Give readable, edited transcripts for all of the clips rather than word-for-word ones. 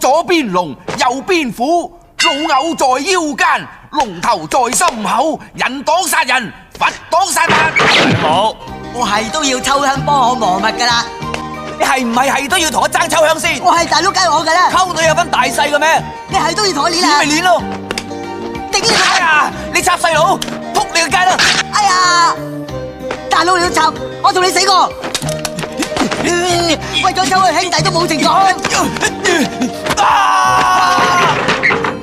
左邊龍，右邊虎，老藕在腰間，龍頭在心口，人擋殺人，佛擋殺佛。好，我係都要抽香幫我磨蜜噶啦。你係唔係都要同我爭抽香先？我係大佬梗係我噶啦。溝女有分大細嘅咩？你係都要同我練你啊！咪練咯！頂你！哎呀，你插細佬，撲你個街啦！哎呀，大佬你都插，我同你死過。為咗抽香兄弟都冇情講。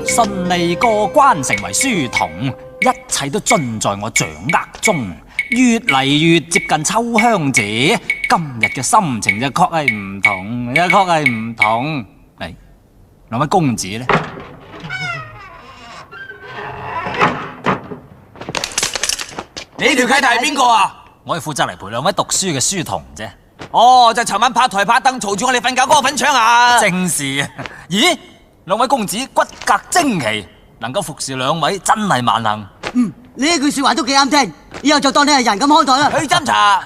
順利過關成為書童，一切都盡在我掌握中。越嚟越接近秋香姐，今日嘅心情就確係唔同，確係唔同。嚟，兩位公子呢？你條契弟係邊個啊？我係負責嚟陪兩位讀書嘅書童啫。哦，就尋晚拍台拍凳嘈住我哋瞓覺嗰個粉腸啊！正是啊！咦，兩位公子骨骼精奇，能夠服侍兩位真係萬幸。你呢句說話都幾啱聽，以後就當你係人咁看待啦。去斟茶。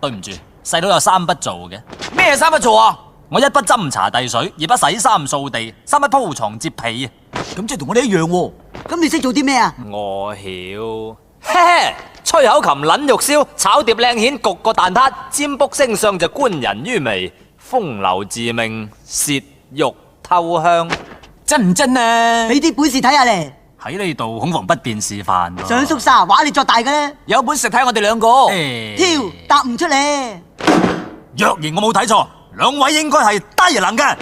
對唔住，細佬有三不做嘅。咩三不做啊？我一不斟茶遞水，二不洗衫掃地，三不鋪床摺被啊！咁即係同我哋一樣喎。咁你識做啲咩啊？我曉，嘿嘿，吹口琴捻肉燒，炒碟靚蜆，焗個蛋撻，占卜星相就觀人於微，風流自命，竊玉偷香。真唔真啊？俾啲本事睇下咧。喺呢度恐防不便示範喎。上宿舍話你作大嘅咧，有本事睇我哋兩個。挑答唔出嚟。若然我冇睇錯，兩位應該係低能嘅。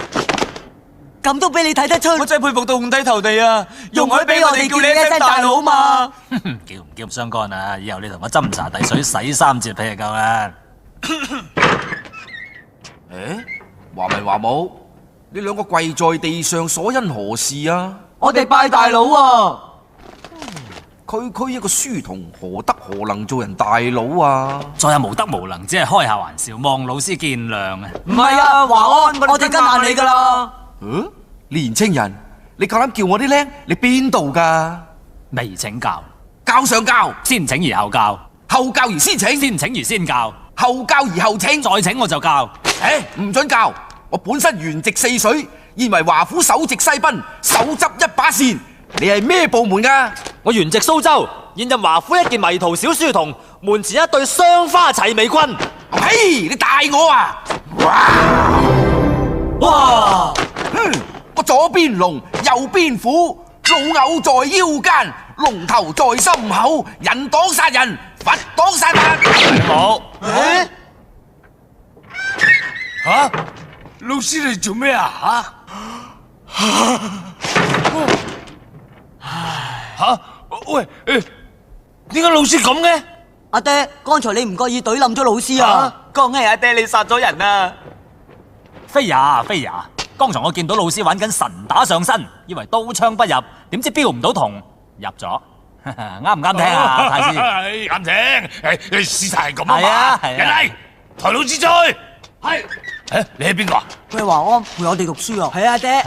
咁都俾你睇得出。我真係佩服到五體投地啊！容許俾我哋叫你一聲大佬嘛。叫唔叫唔相干啊！以後你同我斟茶遞水、洗衫摺被就夠啦。誒，話咪話冇，你兩個跪在地上，所因何事啊？我哋拜大佬啊！區一個書童，何德何能做人大佬啊？再有無德無能，只係開下玩笑，望老師見諒啊！唔係啊，華安，我哋跟埋你噶啦。年青人，你夠膽叫我啲僆？你邊度噶？未請教，教上教，先請而後教，後教而先請，先請而先教，後教而後請，再請我就教。唔准教！我本身原籍泗水，現為華府首席西賓，手執一把扇。你係咩部門噶？我原籍蘇州，現任華府一件迷途小書童，門前一對雙花齊眉君。嘿，你大我啊！哇！我左邊龍，右邊虎，老藕在腰間，龍頭在心口，人擋殺人，佛擋殺佛。好。吓，老師你做咩啊？吓，喂，點解老師咁嘅？阿爹，剛才你唔覺意懟冧咗老師啊？講係阿爹你殺咗人啊！飛也，剛才我見到老師玩緊神打上身，以為刀槍不入，點知標唔到銅，入咗。啱唔啱聽啊，太師？啱聽，事實係咁啊係啊嘛。人嚟，抬老師出去。係。你係邊個啊？佢係華安陪我哋讀書啊。係啊，爹。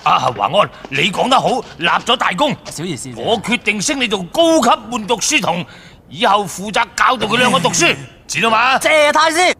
啊，華安，你講得好，立咗大功。小意思啫。我決定升你做高級門讀書童，以後負責教導佢兩個讀書，知道嘛？謝太師。